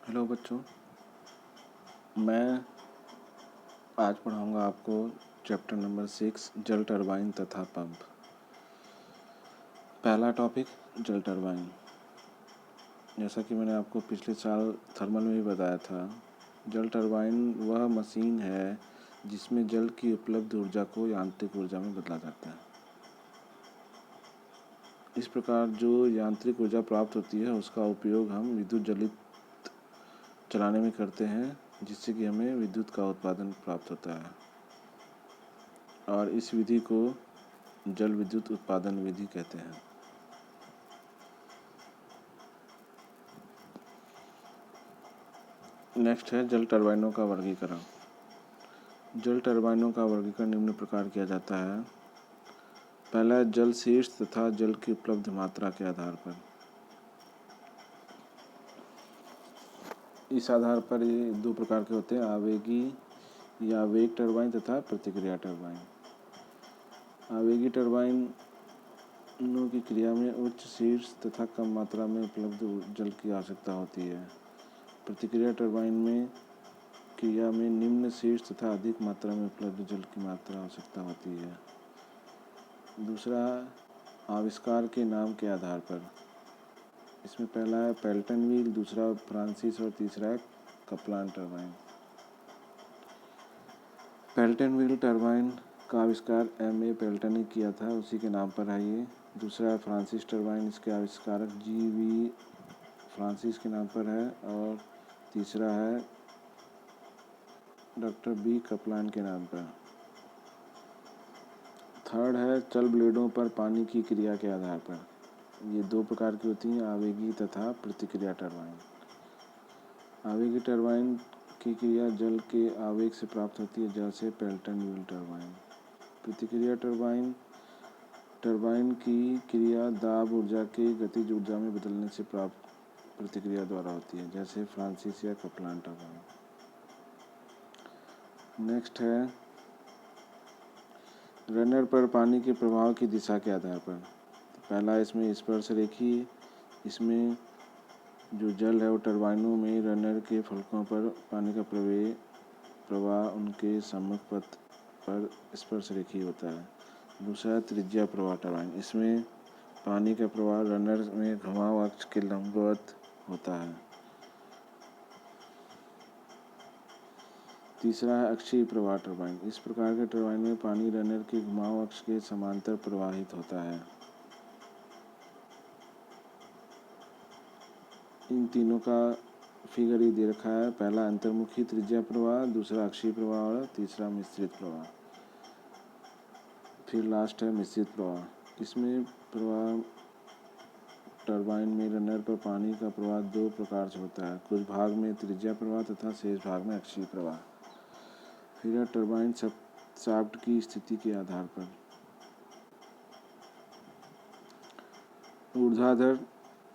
Hello बच्चों, मैं आज पढ़ाऊंगा आपको चैप्टर नंबर 6 जल टरबाइन तथा पंप। पहला टॉपिक जल टरबाइन। जैसा कि मैंने आपको पिछले साल थर्मल में भी बताया था, जल टरबाइन वह मशीन है जिसमें जल की उपलब्ध ऊर्जा को यांत्रिक ऊर्जा में बदला जाता है। इस प्रकार जो यांत्रिक ऊर्जा प्राप्त होती है उसका उपयोग हम विद्युत जलित चलाने में करते हैं, जिससे कि हमें विद्युत का उत्पादन प्राप्त होता है, और इस विधि को जल विद्युत उत्पादन विधि कहते हैं। नेक्स्ट है जल टरबाइनों का वर्गीकरण। जल टरबाइनों का वर्गीकरण निम्न प्रकार किया जाता है। पहला, जल शीर्ष तथा जल की उपलब्ध मात्रा के आधार पर। इस आधार पर ये दो प्रकार के होते हैं, आवेगी या वेग टरबाइन तथा प्रतिक्रिया टरबाइन। आवेगी टरबाइनों की क्रिया में उच्च शीर्ष तथा कम मात्रा में उपलब्ध जल की आवश्यकता होती है। प्रतिक्रिया टरबाइन में क्रिया में निम्न शीर्ष तथा अधिक मात्रा में उपलब्ध जल की मात्रा आवश्यकता होती है। दूसरा, आविष्कार के नाम के आधार पर। इसमें पहला है पेल्टन व्हील, दूसरा फ्रांसिस और तीसरा है Kaplan turbine. Pelton wheel turbine का आविष्कार M.A. पेल्टन ने किया था, उसी के नाम पर है ये। दूसरा है फ्रांसिस टरबाइन, इसके आविष्कारक G.V. फ्रांसिस के नाम पर है। और तीसरा है डॉक्टर B. कपलान के नाम पर। थर्ड है चल ब्लेडों पर पानी की क्रिया के आधार पर। ये दो प्रकार की होती हैं, आवेगी तथा प्रतिक्रिया टरबाइन। आवेगी टरबाइन की क्रिया जल के आवेग से प्राप्त होती है, जैसे पेल्टन व्हील टरबाइन। प्रतिक्रिया टरबाइन की क्रिया दाब ऊर्जा के गतिज ऊर्जा में बदलने से प्राप्त प्रतिक्रिया द्वारा होती है, जैसे फ्रांसिस या कपलान टरबाइन। नेक्स्ट है रनर पर पानी के प्रवाह की दिशा के आधार पर। पहला, इसमें स्पर्श रेखीय। इसमें जो जल है वो टरबाइनों में रनर के फलकों पर पानी का प्रवाह उनके सम्मुख पथ पर स्पर्श रेखीय होता है। दूसरा, त्रिज्या प्रवाह टरबाइन। इसमें पानी का प्रवाह रनर में घुमाव अक्ष के लंबवत होता है। तीसरा है अक्षीय प्रवाह टरबाइन। इस प्रकार के टरबाइन में पानी रनर के घुमाव अक्ष के समांतर प्रवाहित होता है। इन तीनों का फिगर ये दे रखा है। पहला अंतर्मुखी त्रिज्या प्रवाह, दूसरा अक्षीय प्रवाह और तीसरा मिश्रित प्रवाह। फिर लास्ट है मिश्रित प्रवाह। इसमें प्रवाह टरबाइन में रनर पर पानी का प्रवाह दो प्रकार से होता है, कुछ भाग में त्रिज्या प्रवाह तथा शेष भाग में अक्षीय प्रवाह। फिर है टरबाइन शाफ्ट की स्थिति के आधार पर। ऊर्ध्वाधर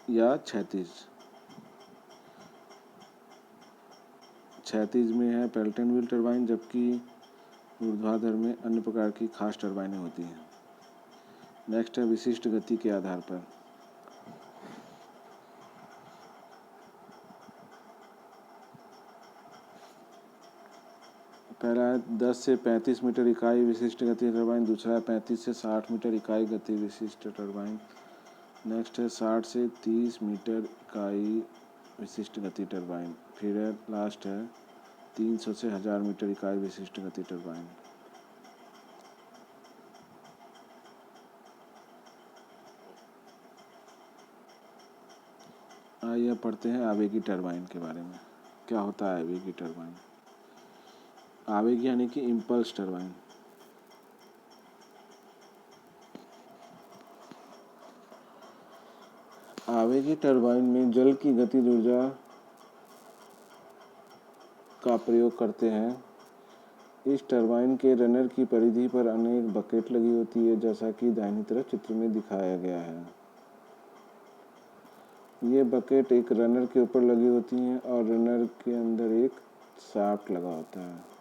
या क्षैतिज। क्षैतिज में है पेल्टन व्हील टरबाइन, जबकि ऊर्ध्वाधर में अन्य प्रकार की खास टरबाइनें होती हैं। नेक्स्ट है विशिष्ट गति के आधार पर। पहला है 10 से 35 मीटर इकाई विशिष्ट गति टरबाइन, दूसरा है 35 से 60 मीटर इकाई गति विशिष्ट टरबाइन। नेक्स्ट है 60 से 30 मीटर इकाई विशिष्ट गति टरबाइन। फिर है लास्ट है 300 से 1000 मीटर इकाई विशिष्ट गति टरबाइन। आइए अब पढ़ते हैं आवेगी टरबाइन के बारे में। क्या होता है आवेगी टरबाइन? आवेगी यानी कि इम्पल्स टरबाइन। आवेगी टरबाइन में जल की गतिज ऊर्जा का प्रयोग करते हैं। इस टरबाइन के रनर की परिधि पर अनेक बकेट लगी होती है, जैसा कि दाहिनी तरफ चित्र में दिखाया गया है। ये बकेट एक रनर के ऊपर लगी होती हैं और रनर के अंदर एक शाफ्ट लगा होता है।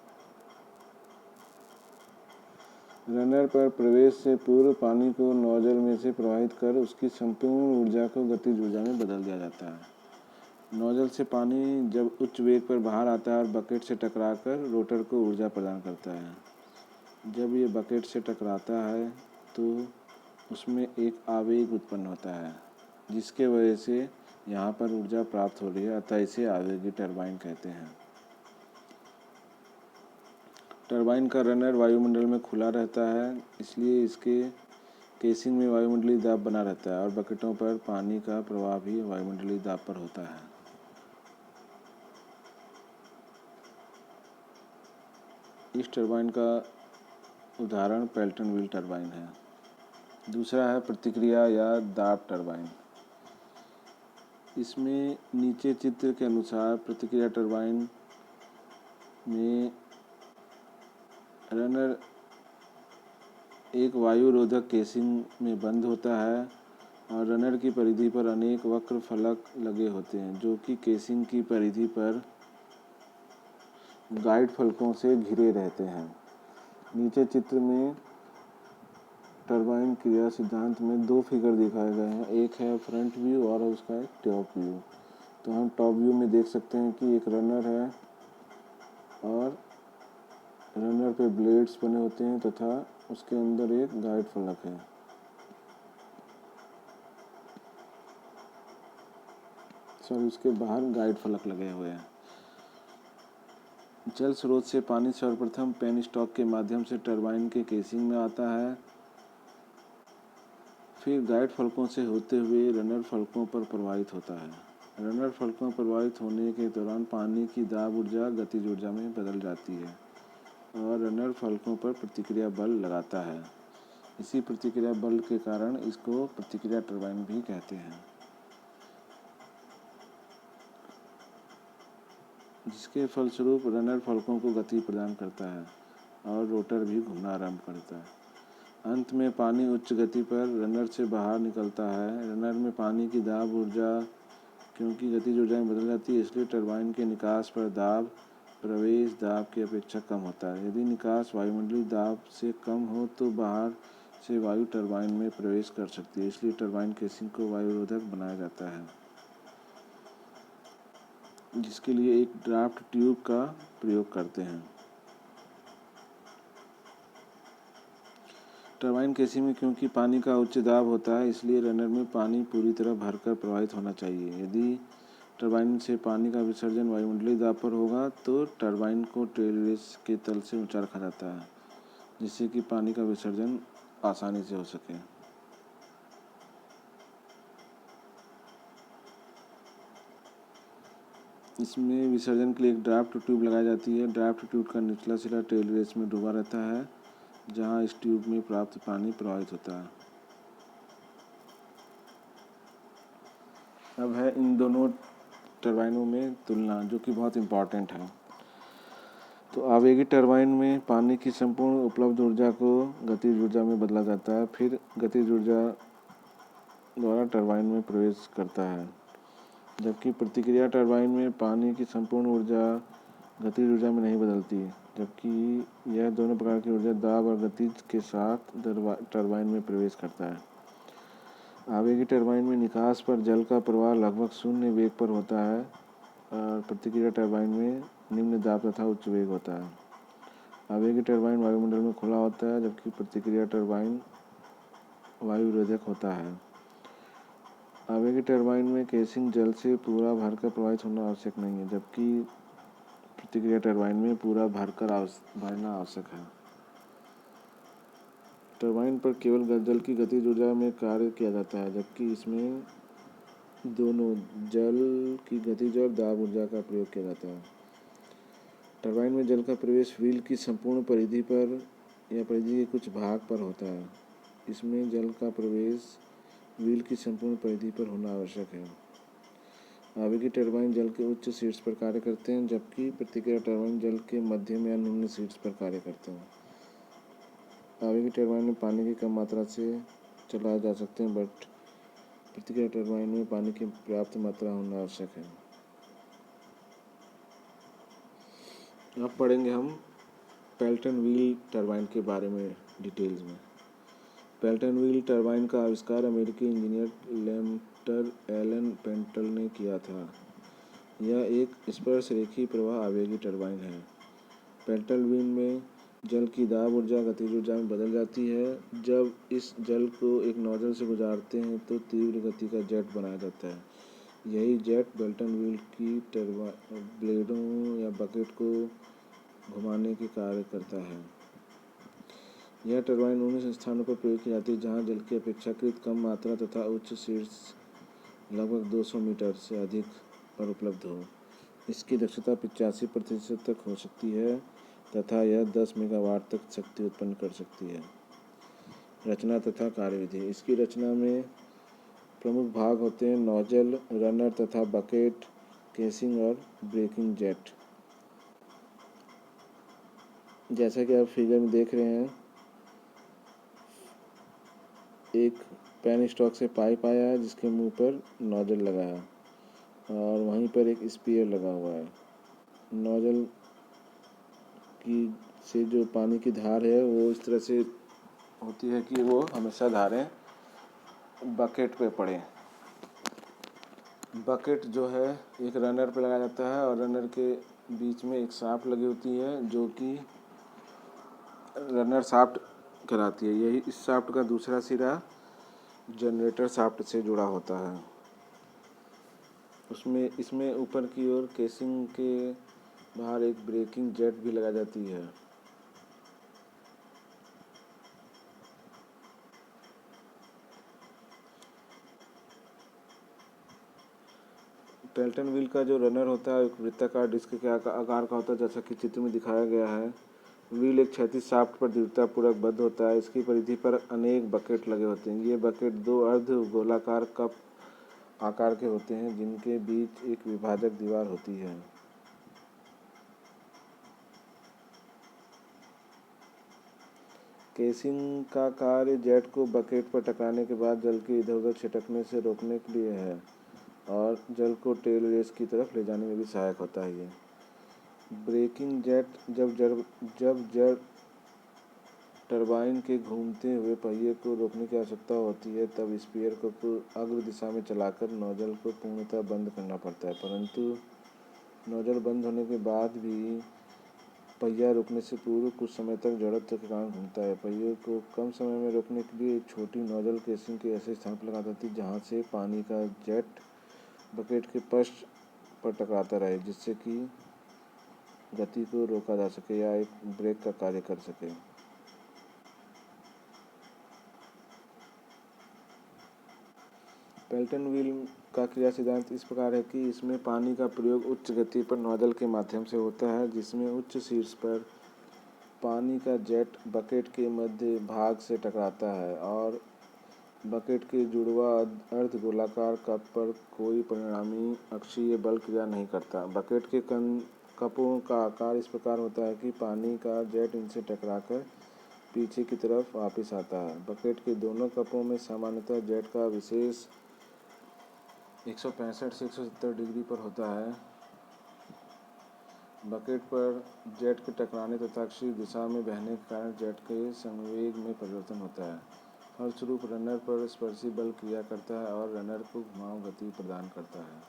रनर पर प्रवेश से पूर्व पानी को नोजल में से प्रवाहित कर उसकी संपूर्ण ऊर्जा को गतिज ऊर्जा में बदल दिया जाता है। नोजल से पानी जब उच्च वेग पर बाहर आता है और बकेट से टकराकर रोटर को ऊर्जा प्रदान करता है। जब ये बकेट से टकराता है तो उसमें एक आवेग उत्पन्न होता है, जिसके वजह से यहाँ पर ऊर्जा प्राप्त हो रही है, अतः इसे आवेगी टरबाइन कहते हैं। टरबाइन का रनर वायुमंडल में खुला रहता है, इसलिए इसके केसिंग में वायुमंडलीय दाब बना रहता है और बकेटों पर पानी का प्रवाह भी वायुमंडलीय दाब पर होता है। इस टरबाइन का उदाहरण पेल्टन व्हील टरबाइन है। दूसरा है प्रतिक्रिया या दाब टरबाइन। इसमें नीचे चित्र के अनुसार प्रतिक्रिया टरबाइन में रनर एक वायुरोधक केसिंग में बंद होता है और रनर की परिधि पर अनेक वक्र फलक लगे होते हैं, जो कि केसिंग की परिधि पर गाइड फलकों से घिरे रहते हैं। नीचे चित्र में टरबाइन क्रिया सिद्धांत में दो फिगर दिखाए गए हैं, एक है फ्रंट व्यू और उसका एक टॉप व्यू। तो हम टॉप व्यू में देख सकते हैं कि एक रनर है और रनर पे ब्लेड्स बने होते हैं तथा उसके अंदर एक गाइड फलक है। उसके बाहर गाइड फलक लगे हुए हैं। जल स्रोत से पानी सर्वप्रथम पेनस्टॉक के माध्यम से टरबाइन के केसिंग में आता है, फिर गाइड फलकों से होते हुए रनर फलकों पर प्रवाहित होता है। रनर फलकों पर प्रवाहित होने के दौरान पानी की दाब ऊर्जा गतिज ऊर्जा में बदल जाती है और रनर फलकों पर प्रतिक्रिया बल लगाता है। इसी प्रतिक्रिया बल के कारण इसको प्रतिक्रिया टरबाइन भी कहते हैं, जिसके फलस्वरूप रनर फलकों को गति प्रदान करता है और रोटर भी घूमना आरंभ करता है। अंत में पानी उच्च गति पर रनर से बाहर निकलता है। रनर में पानी की दाब ऊर्जा क्योंकि गतिज ऊर्जा में बदल जाती है, इसलिए टरबाइन के निकास पर दाब प्रवेश दाब की अपेक्षा कम होता है। यदि निकास वायुमंडलीय दाब से कम हो तो बाहर से वायु टरबाइन में प्रवेश कर सकती है, इसलिए टरबाइन केसिंग को वायुरोधक बनाया जाता है, जिसके लिए एक ड्राफ्ट ट्यूब का प्रयोग करते हैं। टरबाइन केसिंग में क्योंकि पानी का उच्च दाब होता है, इसलिए रनर में पानी पूरी तरह भरकर प्रवाहित होना चाहिए। यदि टरबाइन से पानी का विसर्जन वायुमंडलीय दाब पर होगा तो टरबाइन को टेल रेस के तल से ऊंचा रखा जाता है, जिससे कि पानी का विसर्जन आसानी से हो सके। इसमें विसर्जन के लिए एक ड्राफ्ट ट्यूब लगाई जाती है। ड्राफ्ट ट्यूब का निचला सिरा टेल रेस में डूबा रहता है, जहां इस ट्यूब में प्राप्त पानी प्रवाहित होता है। अब है इन दोनों टरबाइनों में तुलना, जो कि बहुत इम्पॉर्टेंट है। तो आवेगी टरबाइन में पानी की संपूर्ण उपलब्ध ऊर्जा को गतिज ऊर्जा में बदला जाता है, फिर गतिज ऊर्जा द्वारा टरबाइन में प्रवेश करता है, जबकि प्रतिक्रिया टरबाइन में पानी की संपूर्ण ऊर्जा गतिज ऊर्जा में नहीं बदलती, जबकि यह दोनों प्रकार की ऊर्जा दाब और गतिज के साथ टरबाइन में प्रवेश करता है। आवेगी टरबाइन में निकास पर जल का प्रवाह लगभग शून्य वेग पर होता है और प्रतिक्रिया टरबाइन में निम्न दाब तथा उच्च वेग होता है। आवेगी टरबाइन वायुमंडल में खुला होता है, जबकि प्रतिक्रिया टरबाइन वायुरोधक होता है। आवेगी टरबाइन में केसिंग जल से पूरा भरकर प्रवाहित होना आवश्यक नहीं है, जबकि प्रतिक्रिया टरबाइन में पूरा भरना आवश्यक है। टरबाइन पर केवल जल की गतिज ऊर्जा में कार्य किया जाता है, जबकि इसमें दोनों जल की गतिज और दाब ऊर्जा का प्रयोग किया जाता है। टरबाइन में जल का प्रवेश व्हील की संपूर्ण परिधि पर या परिधि के कुछ भाग पर होता है। इसमें जल का प्रवेश व्हील की संपूर्ण परिधि पर होना आवश्यक है। आवेगी टरबाइन जल के उच्च शीर्ष पर कार्य करते हैं, जबकि प्रतिक्रिया टरबाइन जल के मध्यम या निम्न शीर्ष पर कार्य करते हैं। आवेगी टरबाइन में पानी की कम मात्रा से चलाए जा सकते हैं, बट प्रतिक्रिया टरबाइन में पानी की पर्याप्त मात्रा होना आवश्यक है। अब पढ़ेंगे हम पेल्टन व्हील टरबाइन के बारे में डिटेल्स में। पेल्टन व्हील टरबाइन का आविष्कार अमेरिकी इंजीनियर लेम्टर एलन पेंटल ने किया था। यह एक स्पर्शरेखीय प्रवाह आवेगी टरबाइन है। पेल्टन व्हील में जल की दाब ऊर्जा गतिज ऊर्जा में बदल जाती है। जब इस जल को एक नोजल से गुजारते हैं तो तीव्र गति का जेट बनाया जाता है। यही जेट बेल्टन व्हील की ब्लेडों या बकेट को घुमाने के कार्य करता है। यह टरबाइन उन स्थानों पर प्रयोग की जाती है जहां जल की अपेक्षाकृत कम मात्रा तथा उच्च शीर्ष लगभग 200 मीटर से अधिक पर उपलब्ध हो। इसकी दक्षता 85% तक हो सकती है तथा यह 10 मेगावाट तक शक्ति उत्पन्न कर सकती है। रचना तथा कार्यविधि। इसकी रचना में प्रमुख भाग होते हैं नोजल, रनर तथा बकेट, केसिंग और ब्रेकिंग जेट। जैसा कि आप फिगर में देख रहे हैं, एक पेन स्टॉक से पाइप आया है जिसके मुंह पर नोजल लगा है और वहीं पर एक स्पीयर लगा हुआ है। नोजल की से जो पानी की धार है वो इस तरह से होती है कि वो हमेशा धारें बकेट पे पड़े। बकेट जो है एक रनर पे लगाया जाता है और रनर के बीच में एक शाफ्ट लगी होती है जो कि रनर शाफ्ट कहलाती है। यही इस शाफ्ट का दूसरा सिरा जनरेटर शाफ्ट से जुड़ा होता है। इसमें ऊपर की ओर केसिंग के बाहर एक ब्रेकिंग जेट भी लगाई जाती है। पेल्टन व्हील का जो रनर होता है एक वृत्ताकार डिस्क के आकार का होता है, जैसा कि चित्र में दिखाया गया है। व्हील एक क्षैतिज शाफ्ट पर दृढ़तापूर्वक बद्ध होता है। इसकी परिधि पर अनेक बकेट लगे होते हैं। ये बकेट दो अर्ध गोलाकार कप आकार के होते हैं जिनके बीच एक विभाजक दीवार होती है। केसिंग का कार्य जेट को बकेट पर टकराने के बाद जल के इधर उधर छिटकने से रोकने के लिए है और जल को टेल रेस की तरफ ले जाने में भी सहायक होता है। ये ब्रेकिंग जेट जब जड़ टरबाइन के घूमते हुए पहिए को रोकने की आवश्यकता होती है तब स्पीयर को अग्र दिशा में चलाकर नोजल को पूर्णतः बंद करना पड़ता है। परंतु नोजल बंद होने के बाद भी पहिया रुकने से पूर्व कुछ समय तक जड़त्व के कारण घूमता है। पहिए को कम समय में रोकने के लिए एक छोटी नोजल केसिंग के ऐसे स्थान पर लगा देती है जहाँ से पानी का जेट बकेट के पृष्ठ पर टकराता रहे, जिससे कि गति को रोका जा सके या एक ब्रेक का कार्य कर सके। पेल्टन व्हील का क्रिया सिद्धांत इस प्रकार है कि इसमें पानी का प्रयोग उच्च गति पर नोजल के माध्यम से होता है, जिसमें उच्च शीर्ष पर पानी का जेट बकेट के मध्य भाग से टकराता है और बकेट के जुड़वा अर्ध गोलाकार कप पर कोई परिणामी अक्षीय बल क्रिया नहीं करता। बकेट के कपों का आकार इस प्रकार होता है कि पानी का जेट इनसे टकराकर पीछे की तरफ वापस आता है। बकेट के दोनों कपों में सामान्यतः जेट का विशेष 165 से 170 डिग्री पर होता है। बकेट पर जेट के टकराने तथा अक्षीय दिशा में बहने के कारण जेट के संवेग में परिवर्तन होता है। फलस्वरूप रनर पर स्पर्शी बल क्रिया करता है और रनर को घुमाव गति प्रदान करता है।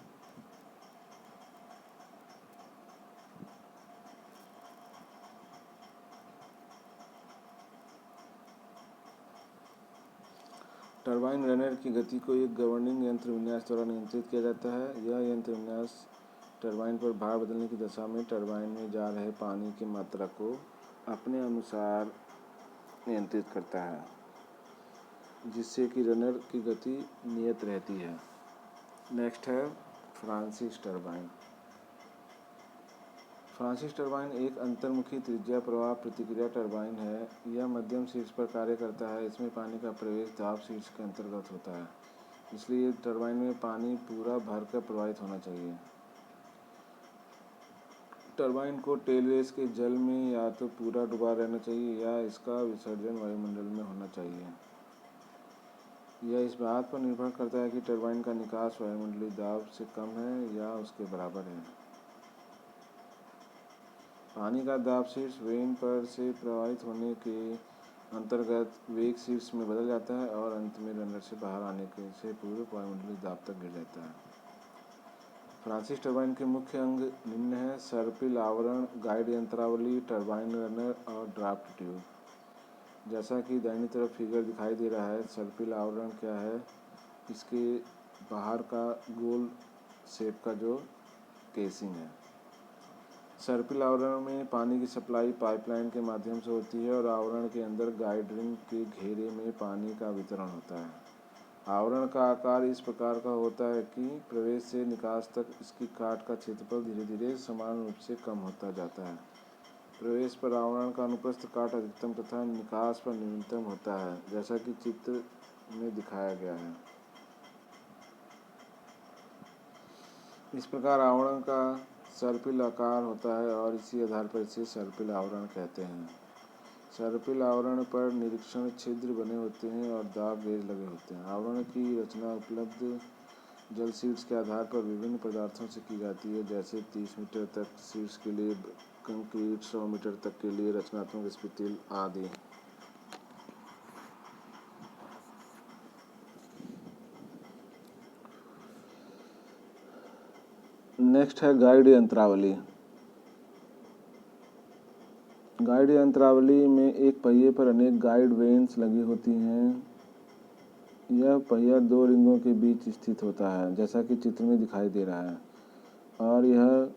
टरबाइन रनर की गति को एक गवर्निंग यंत्र विन्यास द्वारा नियंत्रित किया जाता है। यह यंत्र विन्यास टरबाइन पर भार बदलने की दशा में टरबाइन में जा रहे पानी की मात्रा को अपने अनुसार नियंत्रित करता है, जिससे कि रनर की गति नियत रहती है। नेक्स्ट है फ्रांसिस टरबाइन। फ्रांसिस टरबाइन एक अंतर्मुखी त्रिज्या प्रवाह प्रतिक्रिया टरबाइन है। यह मध्यम शीर्ष पर कार्य करता है। इसमें पानी का प्रवेश दाब शीर्ष के अंतर्गत होता है, इसलिए टरबाइन में पानी पूरा भरकर प्रवाहित होना चाहिए। टरबाइन को टेल रेस के जल में या तो पूरा डूबा रहना चाहिए या इसका विसर्जन वायुमंडल में होना चाहिए। यह इस बात पर निर्भर करता है कि टरबाइन का निकास वायुमंडलीय दाब से कम है या उसके बराबर है। पानी का दाब शीर्ष वेन पर से प्रवाहित होने के अंतर्गत वेग शीर्ष में बदल जाता है और अंत में रनर से बाहर आने से पूर्व वायुमंडलीय दाब तक गिर जाता है। फ्रांसिस टरबाइन के मुख्य अंग निम्न है: सर्पिल आवरण, गाइड यंत्रावली, टरबाइन रनर और ड्राफ्ट ट्यूब। जैसा कि दाहिनी तरफ फिगर दिखाई दे रहा है, सर्पिल आवरण क्या है? इसके बाहर का गोल शेप का जो केसिंग है। सर्पिल आवरण में पानी की सप्लाई पाइपलाइन के माध्यम से होती है और आवरण के अंदर गाइड रिंग के घेरे में पानी का वितरण होता है। आवरण का आकार इस प्रकार का होता है कि प्रवेश से निकास तक इसकी काट का क्षेत्रफल धीरे धीरे समान रूप से कम होता जाता है। प्रवेश पर आवरण का अनुप्रस्थ काट अधिकतम तथा निकास पर न्यूनतम होता है, जैसा कि चित्र में दिखाया गया है। इस प्रकार आवरण का सर्पिल आकार होता है और इसी आधार पर इसे सर्पिल आवरण कहते हैं। सर्पिल आवरण पर निरीक्षण छिद्र बने होते हैं और दाब गेज लगे होते हैं। आवरण की रचना उपलब्ध जल शीट्स के आधार पर विभिन्न पदार्थों से की जाती है, जैसे 30 मीटर तक शीट्स के लिए कंक्रीट, 100 मीटर तक के लिए रचनात्मक स्टील आदि। नेक्स्ट है गाइड यंत्रावली। गाइड यंत्रावली में एक पहिए पर अनेक गाइड वेन्स लगी होती हैं। यह पहिया दो रिंगों के बीच स्थित होता है, जैसा कि चित्र में दिखाई दे रहा है, और यह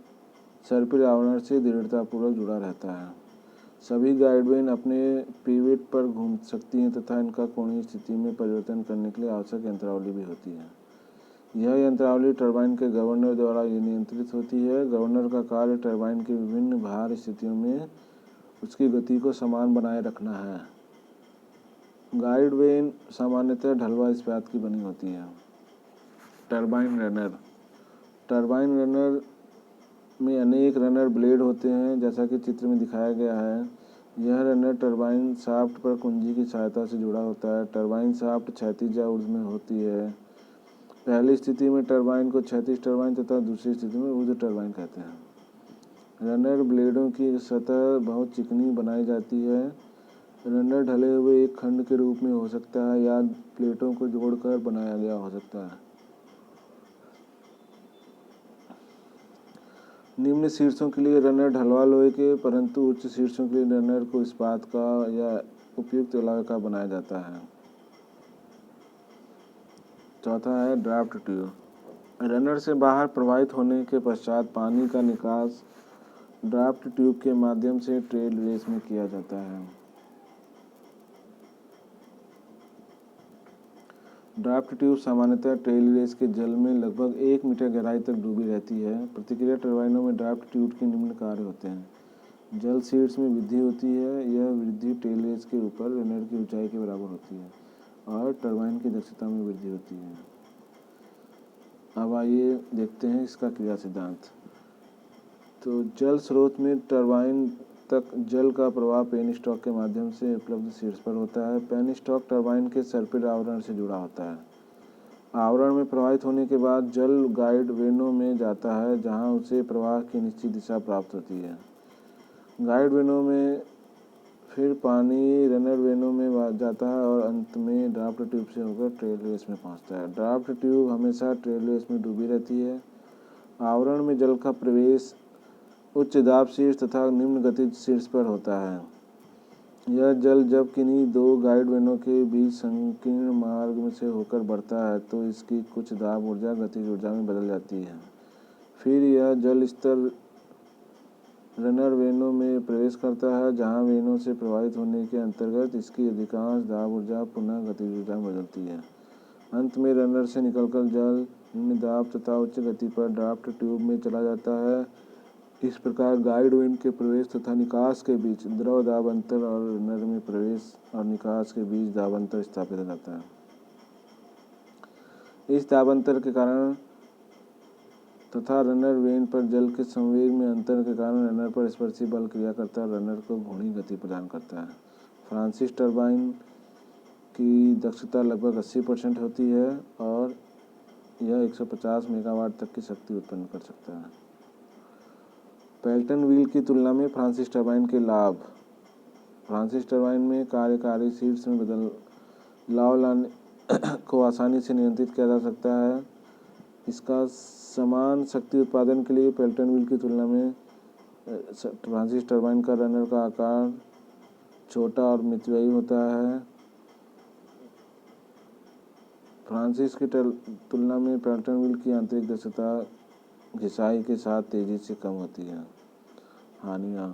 सर्पिल आवरण से दृढ़तापूर्वक जुड़ा रहता है। सभी गाइड वेन अपने पिवट पर घूम सकती हैं तथा इनका कोणीय स्थिति में परिवर्तन करने के लिए आवश्यक यंत्रावली भी होती है। यह यंत्रावली टरबाइन के गवर्नर द्वारा नियंत्रित होती है। गवर्नर का कार्य टरबाइन की विभिन्न भार स्थितियों में उसकी गति को समान बनाए रखना है। गाइड वेन सामान्यतः ढलवा इस्पात की बनी होती है। Turbine runner. टरबाइन रनर में अनेक रनर ब्लेड होते हैं, जैसा कि चित्र में दिखाया गया है। यह रनर टरबाइन शाफ्ट पर कुंजी की सहायता से जुड़ा होता है। टरबाइन शाफ्ट क्षैतिज या ऊर्ध्व में होती है। पहली स्थिति में टरबाइन को क्षैतिज टरबाइन तथा दूसरी स्थिति में ऊर्ध्व टरबाइन कहते हैं। रनर ब्लेडों की सतह बहुत चिकनी बनाई जाती है। रनर ढले हुए एक खंड के रूप में हो सकता है या प्लेटों को जोड़कर बनाया गया हो सकता है। निम्न शीर्षों के लिए रनर ढलवा लोहे के, परंतु उच्च शीर्षों के लिए रनर को इस्पात का या उपयुक्त लोहे का बनाया जाता है। चौथा है ड्राफ्ट ट्यूब। रनर से बाहर प्रवाहित होने के पश्चात पानी का निकास ड्राफ्ट ट्यूब के माध्यम से ट्रेल रेस में किया जाता है। ड्राफ्ट ट्यूब सामान्यतः ट्रेल रेस के जल में लगभग 1 मीटर गहराई तक डूबी रहती है। प्रतिक्रिया टरबाइनों में ड्राफ्ट ट्यूब के निम्न कार्य होते हैं। जल शीट्स में वृद्धि होती है। यह वृद्धि ट्रेल रेस के ऊपर रनर की ऊंचाई के बराबर होती है और टरबाइन की दक्षता में वृद्धि होती है। अब आइए देखते हैं इसका क्रिया सिद्धांत। तो जल स्रोत में टरबाइन तक जल का प्रवाह पेनस्टॉक के माध्यम से उपलब्ध शीर्ष पर होता है। पेनस्टॉक टरबाइन के सर्पिल आवरण से जुड़ा होता है। आवरण में प्रवाहित होने के बाद जल गाइड वेनों में जाता है, जहां उसे प्रवाह की निश्चित दिशा प्राप्त होती है। गाइड वेनों में फिर पानी रनर वेनों में जाता है और अंत में ड्राफ्ट ट्यूब से होकर ट्रेल रेस में पहुंचता है। ड्राफ्ट ट्यूब हमेशा ट्रेल रेस में डूबी रहती है। आवरण में जल का प्रवेश उच्च दाब शीर्ष तथा निम्न गतिज शीर्ष पर होता है। यह जल जब किन्हीं दो गाइड वेनों के बीच संकीर्ण मार्ग से होकर बढ़ता है तो इसकी कुछ दाब ऊर्जा गतिज ऊर्जा में बदल जाती है। फिर यह जल स्तर रनर वेनों में प्रवेश करता है, जहां वेनों से प्रवाहित होने के अंतर्गत इसकी अधिकांश दाब ऊर्जा पुनः गतिज ऊर्जा में बदलती है। अंत में रनर से निकलकर जल निम्न दाब तथा उच्च गति पर ड्राफ्ट ट्यूब में चला जाता है। इस प्रकार गाइड वेन के प्रवेश तथा निकास के बीच द्रव दाब अंतर और रनर में प्रवेश और निकास के बीच दाब अंतर स्थापित हो जाता है। इस दाब अंतर के कारण तथा रनर वेन पर जल के संवेग में अंतर के कारण रनर पर स्पर्शी बल क्रिया करता है, रनर को घूर्णी गति प्रदान करता है। फ्रांसिस टरबाइन की दक्षता लगभग 80% होती है और यह 150 मेगावाट तक की शक्ति उत्पन्न कर सकता है। पेल्टन व्हील की तुलना में फ्रांसिस टरबाइन के लाभ। फ्रांसिस टरबाइन में कार्यकारी शीर्ष में बदलाव लाने को आसानी से नियंत्रित किया जा सकता है। इसका समान शक्ति उत्पादन के लिए पेल्टन व्हील की तुलना में फ्रांसिस टरबाइन का रनर का आकार छोटा और मितव्ययी होता है। फ्रांसिस की तुलना में पेल्टन व्हील की आंतरिक दक्षता घिसाई के साथ तेजी से कम होती है। हानियाँ: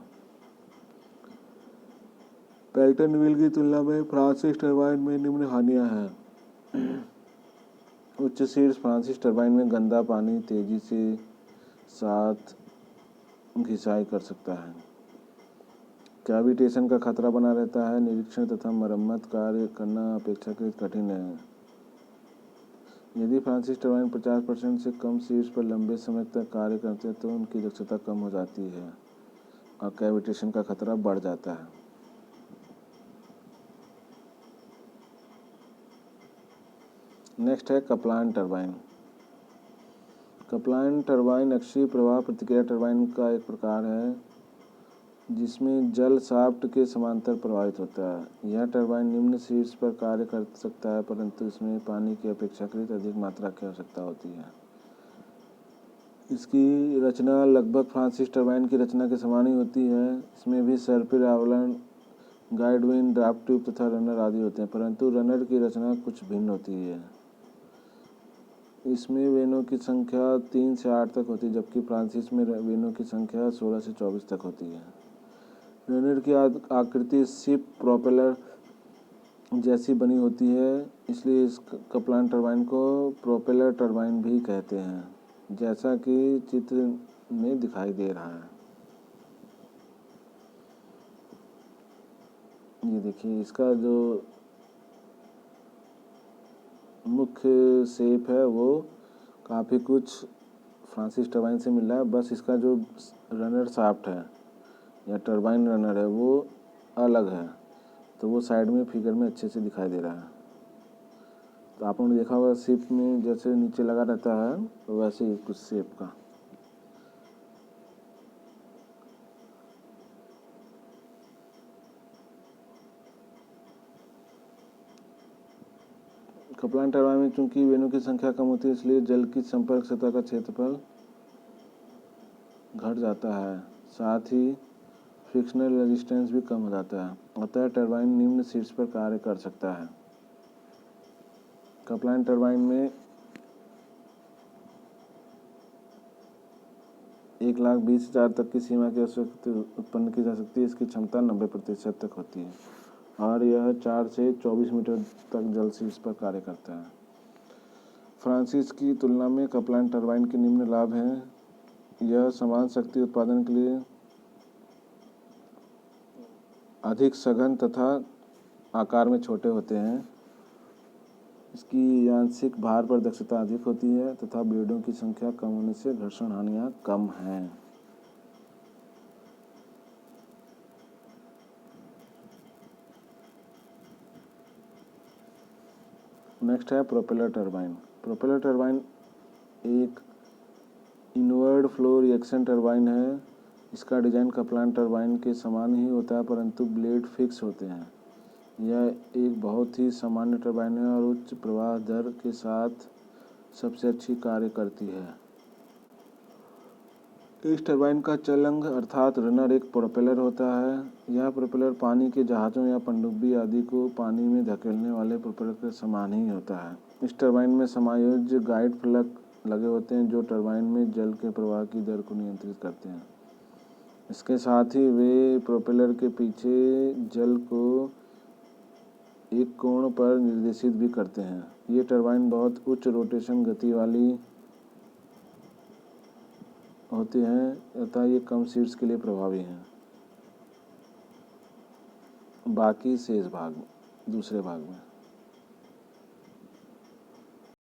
पेल्टन व्हील की तुलना में फ्रांसिस टरबाइन में निम्न हानियाँ हैं। उच्च शीर्ष: फ्रांसिस टरबाइन में गंदा पानी तेजी से साथ घिसाई कर सकता है। कैविटेशन का खतरा बना रहता है। निरीक्षण तथा मरम्मत कार्य करना अपेक्षाकृत कठिन है। यदि फ्रांसिस टरबाइन 50% से कम शीर्ष पर लंबे समय तक कार्य करते हैं तो उनकी दक्षता कम हो जाती है और कैविटेशन का खतरा बढ़ जाता है। नेक्स्ट है कप्लान टरबाइन। कप्लान टरबाइन अक्षीय प्रवाह प्रतिक्रिया टरबाइन का एक प्रकार है जिसमें जल शाफ्ट के समांतर प्रवाहित होता है। यह टरबाइन निम्न शीर्ष पर कार्य कर सकता है परंतु इसमें पानी की अपेक्षाकृत अधिक मात्रा की आवश्यकता होती है। इसकी रचना लगभग फ्रांसिस टरबाइन की रचना के समान ही होती है। इसमें भी सर्पिल आवरण, गाइड वेन, ड्राफ्ट ट्यूब तथा रनर आदि होते हैं परंतु रनर की रचना कुछ भिन्न होती है। इसमें वेनों की संख्या 3 से 8 तक होती है जबकि फ्रांसिस में वेनों की संख्या 16 से 24 तक होती है। रनर की आकृति शिप प्रोपेलर जैसी बनी होती है इसलिए इस कप्लान टरबाइन को प्रोपेलर टरबाइन भी कहते हैं जैसा कि चित्र में दिखाई दे रहा है। ये देखिए इसका जो मुख्य शेप है वो काफ़ी कुछ फ्रांसिस टरबाइन से मिल रहा है। बस इसका जो रनर शाफ्ट है या टरबाइन रनर है वो अलग है तो वो साइड में फिगर में अच्छे से दिखाई दे रहा है। तो आप लोगों ने देखा होगा शिप में जैसे नीचे लगा रहता है तो वैसे ही कुछ शेप का। कप्लान टरबाइन में चूंकि वेनों की संख्या कम होती है इसलिए जल की संपर्क सतह का क्षेत्रफल घट जाता है, साथ ही फ्रिक्शनल रेजिस्टेंस भी कम हो जाता है। अतः टरबाइन निम्न शीर्ष पर कार्य कर सकता है। कप्लान टरबाइन में 1,20,000 तक की सीमा की आवश्यकता उत्पन्न की जा सकती है। इसकी क्षमता 90% तक होती है और यह 4 से 24 मीटर तक जल शीर्ष पर कार्य करता है। फ्रांसिस की तुलना में कप्लान टरबाइन के निम्न लाभ हैं। यह समान शक्ति उत्पादन के लिए अधिक सघन तथा आकार में छोटे होते हैं। इसकी यांत्रिक भार पर दक्षता अधिक होती है तथा ब्लेडों की संख्या कम होने से घर्षण हानियाँ कम हैं। नेक्स्ट है प्रोपेलर टरबाइन। प्रोपेलर टरबाइन एक इनवर्ड फ्लो रिएक्शन टरबाइन है। इसका डिजाइन कप्लान टरबाइन के समान ही होता है परंतु ब्लेड फिक्स होते हैं। यह एक बहुत ही सामान्य टरबाइन है और उच्च प्रवाह दर के साथ सबसे अच्छी कार्य करती है। इस टरबाइन का चलंग अर्थात रनर एक प्रोपेलर होता है। यह प्रोपेलर पानी के जहाज़ों या पनडुब्बी आदि को पानी में धकेलने वाले प्रोपेलर के समान ही होता है। इस टरबाइन में समायोज्य गाइड प्लग लगे होते हैं जो टरबाइन में जल के प्रवाह की दर को नियंत्रित करते हैं। इसके साथ ही वे प्रोपेलर के पीछे जल को एक कोण पर निर्देशित भी करते हैं। ये टरबाइन बहुत उच्च रोटेशन गति वाली होते हैं तथा ये कम शीर्ष के लिए प्रभावी हैं। बाकी शेष भाग दूसरे भाग में